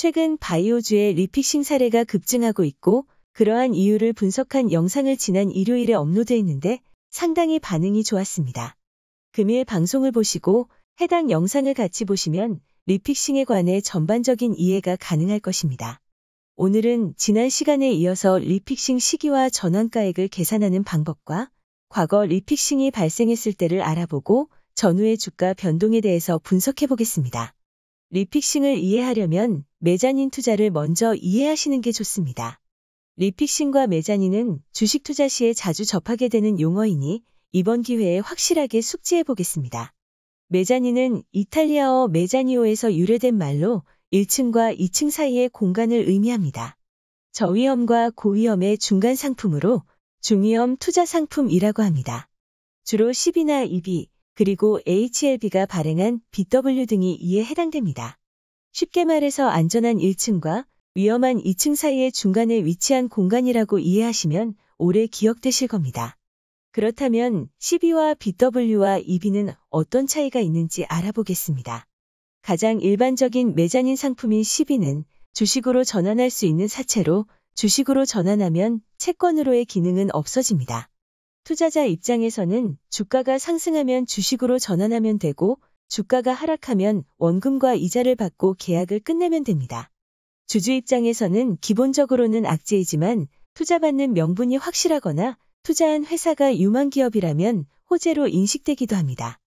최근 바이오주의 리픽싱 사례가 급증하고 있고 그러한 이유를 분석한 영상을 지난 일요일에 업로드했는데 상당히 반응이 좋았습니다. 금일 방송을 보시고 해당 영상을 같이 보시면 리픽싱에 관해 전반적인 이해가 가능할 것입니다. 오늘은 지난 시간에 이어서 리픽싱 시기와 전환가액을 계산하는 방법과 과거 리픽싱이 발생했을 때를 알아보고 전후의 주가 변동에 대해서 분석해 보겠습니다. 리픽싱을 이해하려면 메자닌 투자를 먼저 이해하시는 게 좋습니다. 리픽싱과 메자닌은 주식 투자 시에 자주 접하게 되는 용어이니 이번 기회에 확실하게 숙지해 보겠습니다. 메자닌은 이탈리아어 메자니오에서 유래된 말로 1층과 2층 사이의 공간을 의미합니다. 저위험과 고위험의 중간 상품으로 중위험 투자 상품이라고 합니다. 주로 CB나 EB, 그리고 HLB가 발행한 BW 등이 이에 해당됩니다. 쉽게 말해서 안전한 1층과 위험한 2층 사이의 중간에 위치한 공간이라고 이해하시면 오래 기억되실 겁니다. 그렇다면 CB와 BW와 EB는 어떤 차이가 있는지 알아보겠습니다. 가장 일반적인 메자닌 상품인 CB는 주식으로 전환할 수 있는 사채로 주식으로 전환하면 채권으로의 기능은 없어집니다. 투자자 입장에서는 주가가 상승하면 주식으로 전환하면 되고 주가가 하락하면 원금과 이자를 받고 계약을 끝내면 됩니다. 주주 입장에서는 기본적으로는 악재이지만 투자받는 명분이 확실하거나 투자한 회사가 유망기업이라면 호재로 인식되기도 합니다.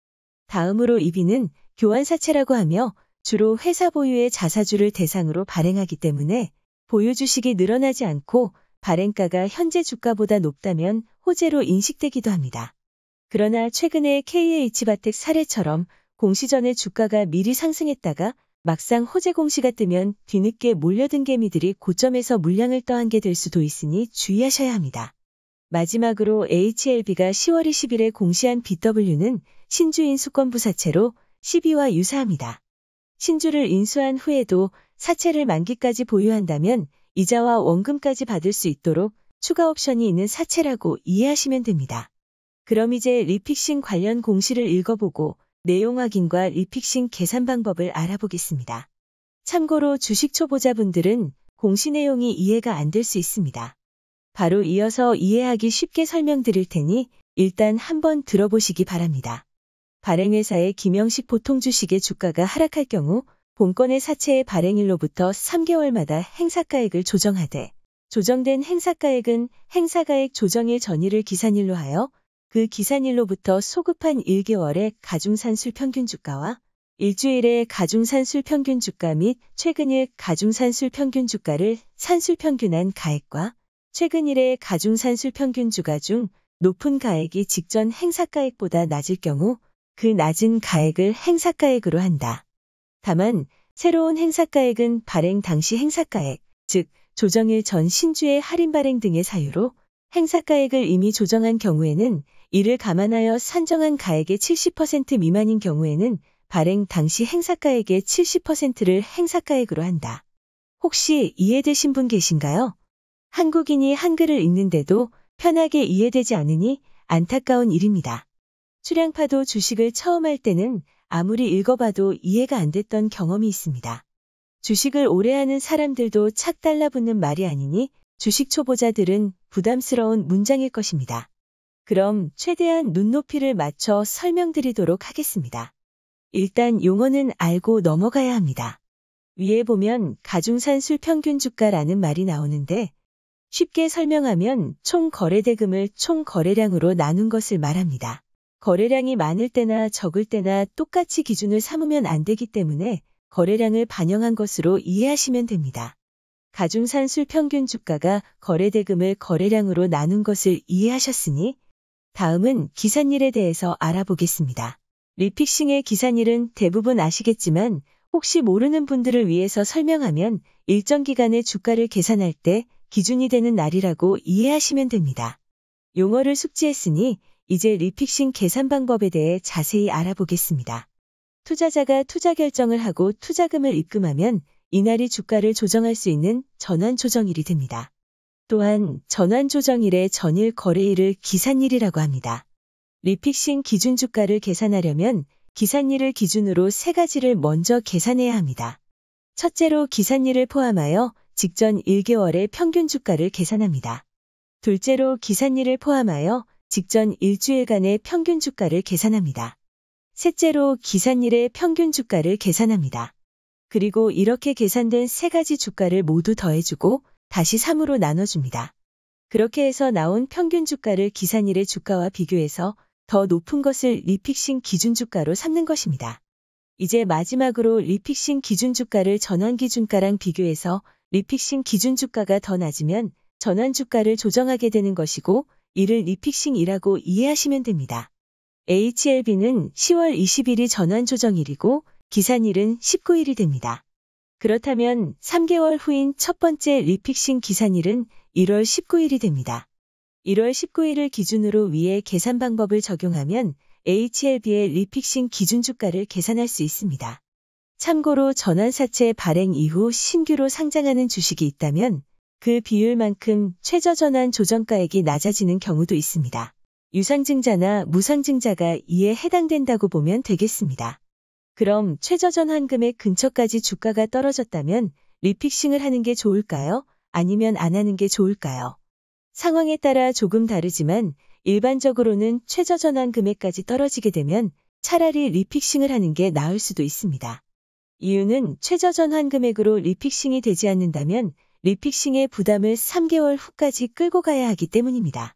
다음으로 EB는 교환사채라고 하며 주로 회사 보유의 자사주를 대상으로 발행하기 때문에 보유 주식이 늘어나지 않고 발행가가 현재 주가보다 높다면 호재로 인식되기도 합니다. 그러나 최근의 KH바텍 사례처럼 공시 전에 주가가 미리 상승했다가 막상 호재 공시가 뜨면 뒤늦게 몰려든 개미들이 고점에서 물량을 떠한 게 될 수도 있으니 주의하셔야 합니다. 마지막으로 HLB가 10월 20일에 공시한 BW는 신주 인수권부 사채로 CB와 유사합니다. 신주를 인수한 후에도 사채를 만기까지 보유한다면 이자와 원금까지 받을 수 있도록 추가 옵션이 있는 사채라고 이해하시면 됩니다. 그럼 이제 리픽싱 관련 공시를 읽어보고 내용 확인과 리픽싱 계산 방법을 알아보겠습니다. 참고로 주식 초보자분들은 공시 내용이 이해가 안 될 수 있습니다. 바로 이어서 이해하기 쉽게 설명드릴 테니 일단 한번 들어보시기 바랍니다. 발행회사의 김영식 보통 주식의 주가가 하락할 경우 본건의 사채의 발행일로부터 3개월마다 행사가액을 조정하되 조정된 행사가액은 행사가액 조정일 전일을 기산일로 하여 그 기산일로부터 소급한 1개월의 가중산술 평균주가와 일주일의 가중산술 평균주가 및 최근일 가중산술 평균주가를 산술평균한 가액과 최근일의 가중산술 평균주가 중 높은 가액이 직전 행사가액보다 낮을 경우 그 낮은 가액을 행사가액으로 한다. 다만 새로운 행사가액은 발행 당시 행사가액, 즉 조정일 전 신주의 할인 발행 등의 사유로 행사가액을 이미 조정한 경우에는 이를 감안하여 산정한 가액의 70% 미만인 경우에는 발행 당시 행사가액의 70%를 행사가액으로 한다. 혹시 이해되신 분 계신가요? 한국인이 한글을 읽는데도 편하게 이해되지 않으니 안타까운 일입니다. 출양파도 주식을 처음 할 때는 아무리 읽어봐도 이해가 안 됐던 경험이 있습니다. 주식을 오래 하는 사람들도 착 달라붙는 말이 아니니 주식 초보자들은 부담스러운 문장일 것입니다. 그럼 최대한 눈높이를 맞춰 설명드리도록 하겠습니다. 일단 용어는 알고 넘어가야 합니다. 위에 보면 가중산술 평균주가라는 말이 나오는데 쉽게 설명하면 총 거래대금을 총 거래량으로 나눈 것을 말합니다. 거래량이 많을 때나 적을 때나 똑같이 기준을 삼으면 안 되기 때문에 거래량을 반영한 것으로 이해하시면 됩니다. 가중산술 평균주가가 거래대금을 거래량으로 나눈 것을 이해하셨으니 다음은 기산일에 대해서 알아보겠습니다. 리픽싱의 기산일은 대부분 아시겠지만 혹시 모르는 분들을 위해서 설명하면 일정 기간의 주가를 계산할 때 기준이 되는 날이라고 이해하시면 됩니다. 용어를 숙지했으니 이제 리픽싱 계산 방법에 대해 자세히 알아보겠습니다. 투자자가 투자 결정을 하고 투자금을 입금하면 이날이 주가를 조정할 수 있는 전환조정일이 됩니다. 또한 전환조정일의 전일 거래일을 기산일이라고 합니다. 리픽싱 기준주가를 계산하려면 기산일을 기준으로 세 가지를 먼저 계산해야 합니다. 첫째로 기산일을 포함하여 직전 1개월의 평균 주가를 계산합니다. 둘째로 기산일을 포함하여 직전 일주일간의 평균 주가를 계산합니다. 셋째로 기산일의 평균 주가를 계산합니다. 그리고 이렇게 계산된 세 가지 주가를 모두 더해주고 다시 3으로 나눠줍니다. 그렇게 해서 나온 평균 주가를 기산일의 주가와 비교해서 더 높은 것을 리픽싱 기준 주가로 삼는 것입니다. 이제 마지막으로 리픽싱 기준 주가를 전환 기준가랑 비교해서 리픽싱 기준 주가가 더 낮으면 전환 주가를 조정하게 되는 것이고 이를 리픽싱이라고 이해하시면 됩니다. HLB는 10월 20일이 전환 조정일이고 기산일은 19일이 됩니다. 그렇다면 3개월 후인 첫 번째 리픽싱 기산일은 1월 19일이 됩니다. 1월 19일을 기준으로 위의 계산 방법을 적용하면 HLB의 리픽싱 기준 주가를 계산할 수 있습니다. 참고로 전환사채 발행 이후 신규로 상장하는 주식이 있다면 그 비율만큼 최저전환 조정가액이 낮아지는 경우도 있습니다. 유상증자나 무상증자가 이에 해당된다고 보면 되겠습니다. 그럼 최저전환 금액 근처까지 주가가 떨어졌다면 리픽싱을 하는 게 좋을까요? 아니면 안 하는 게 좋을까요? 상황에 따라 조금 다르지만 일반적으로는 최저전환 금액까지 떨어지게 되면 차라리 리픽싱을 하는 게 나을 수도 있습니다. 이유는 최저전환 금액으로 리픽싱이 되지 않는다면 리픽싱의 부담을 3개월 후까지 끌고 가야 하기 때문입니다.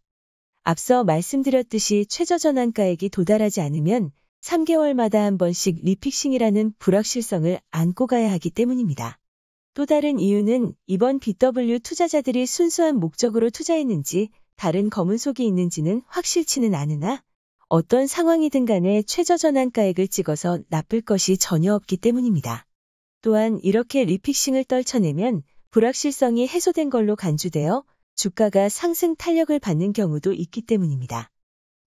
앞서 말씀드렸듯이 최저전환가액이 도달하지 않으면 3개월마다 한 번씩 리픽싱이라는 불확실성을 안고 가야 하기 때문입니다. 또 다른 이유는 이번 BW 투자자들이 순수한 목적으로 투자했는지 다른 검은 속이 있는지는 확실치는 않으나 어떤 상황이든 간에 최저전환가액을 찍어서 나쁠 것이 전혀 없기 때문입니다. 또한 이렇게 리픽싱을 떨쳐내면 불확실성이 해소된 걸로 간주되어 주가가 상승 탄력을 받는 경우도 있기 때문입니다.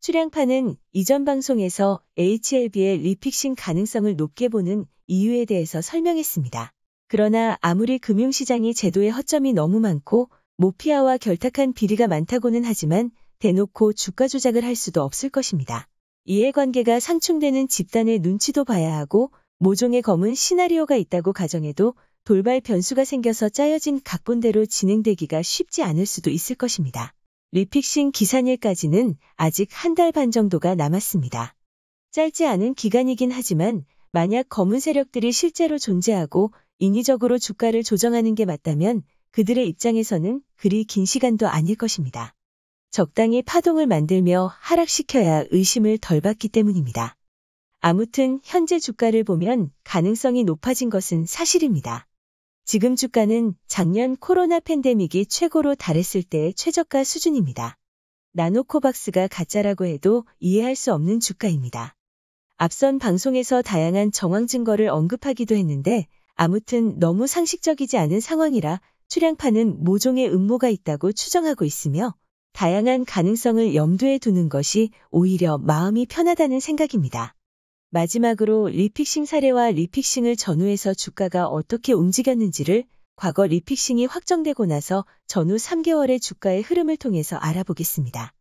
출양파는 이전 방송에서 HLB의 리픽싱 가능성을 높게 보는 이유에 대해서 설명했습니다. 그러나 아무리 금융시장이 제도의 허점이 너무 많고 모피아와 결탁한 비리가 많다고는 하지만 대놓고 주가 조작을 할 수도 없을 것입니다. 이해관계가 상충되는 집단의 눈치도 봐야 하고 모종의 검은 시나리오가 있다고 가정해도 돌발 변수가 생겨서 짜여진 각본대로 진행되기가 쉽지 않을 수도 있을 것입니다. 리픽싱 기산일까지는 아직 한 달 반 정도가 남았습니다. 짧지 않은 기간이긴 하지만 만약 검은 세력들이 실제로 존재하고 인위적으로 주가를 조정하는 게 맞다면 그들의 입장에서는 그리 긴 시간도 아닐 것입니다. 적당히 파동을 만들며 하락시켜야 의심을 덜 받기 때문입니다. 아무튼 현재 주가를 보면 가능성이 높아진 것은 사실입니다. 지금 주가는 작년 코로나 팬데믹이 최고로 달했을 때의 최저가 수준입니다. 나노코박스가 가짜라고 해도 이해할 수 없는 주가입니다. 앞선 방송에서 다양한 정황 증거를 언급하기도 했는데 아무튼 너무 상식적이지 않은 상황이라 출양파는 모종의 음모가 있다고 추정하고 있으며 다양한 가능성을 염두에 두는 것이 오히려 마음이 편하다는 생각입니다. 마지막으로 리픽싱 사례와 리픽싱을 전후해서 주가가 어떻게 움직였는지를 과거 리픽싱이 확정되고 나서 전후 3개월의 주가의 흐름을 통해서 알아보겠습니다.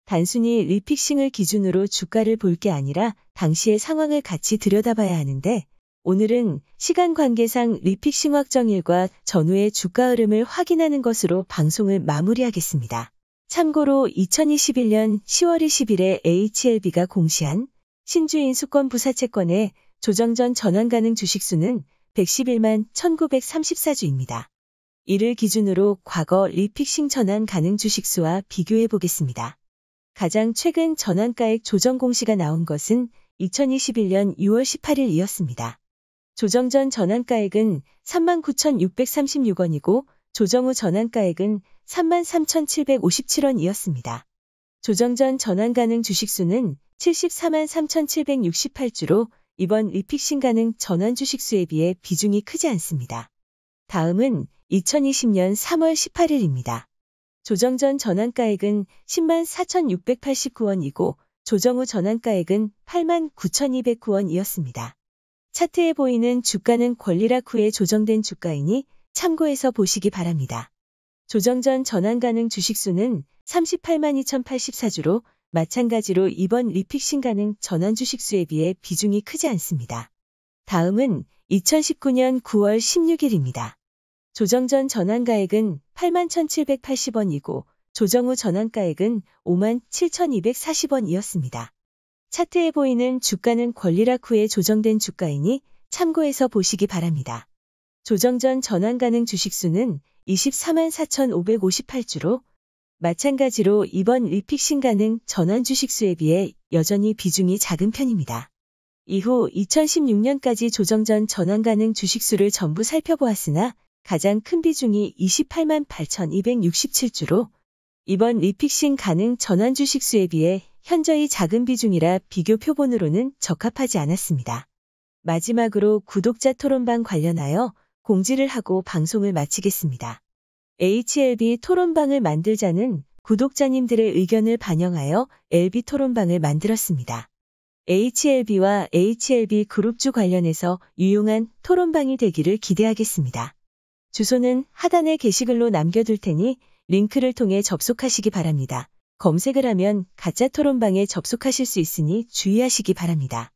단순히 리픽싱을 기준으로 주가를 볼 게 아니라 당시의 상황을 같이 들여다봐야 하는데 오늘은 시간 관계상 리픽싱 확정일과 전후의 주가 흐름을 확인하는 것으로 방송을 마무리하겠습니다. 참고로 2021년 10월 20일에 HLB가 공시한 신주인 수권 부사채권의 조정 전 전환 가능 주식수는 111만 1934주입니다. 이를 기준으로 과거 리픽싱 전환 가능 주식수와 비교해 보겠습니다. 가장 최근 전환가액 조정 공시가 나온 것은 2021년 6월 18일이었습니다. 조정 전 전환가액은 39,636원이고 조정 후 전환가액은 33,757원이었습니다. 조정 전 전환 가능 주식수는 743,768주로 이번 리픽싱 가능 전환 주식수에 비해 비중이 크지 않습니다. 다음은 2020년 3월 18일입니다. 조정 전 전환가액은 10만 4,689원이고 조정 후 전환가액은 8만 9,209원이었습니다. 차트에 보이는 주가는 권리락 후에 조정된 주가이니 참고해서 보시기 바랍니다. 조정 전 전환 가능 주식수는 38만 2,084주로 마찬가지로 이번 리픽싱 가능 전환 주식수에 비해 비중이 크지 않습니다. 다음은 2019년 9월 16일입니다. 조정 전 전환가액은 81,780원이고 조정 후 전환가액은 57,240원이었습니다. 차트에 보이는 주가는 권리락 후에 조정된 주가이니 참고해서 보시기 바랍니다. 조정 전 전환 가능 주식수는 244,558주로 마찬가지로 이번 리픽싱 가능 전환 주식수에 비해 여전히 비중이 작은 편입니다. 이후 2016년까지 조정 전 전환 가능 주식수를 전부 살펴보았으나 가장 큰 비중이 288,267주로 이번 리픽싱 가능 전환 주식수에 비해 현저히 작은 비중이라 비교 표본으로는 적합하지 않았습니다. 마지막으로 구독자 토론방 관련하여 공지를 하고 방송을 마치겠습니다. HLB 토론방을 만들자는 구독자님들의 의견을 반영하여 LB 토론방을 만들었습니다. HLB와 HLB 그룹주 관련해서 유용한 토론방이 되기를 기대하겠습니다. 주소는 하단에 게시글로 남겨둘 테니 링크를 통해 접속하시기 바랍니다. 검색을 하면 가짜 토론방에 접속하실 수 있으니 주의하시기 바랍니다.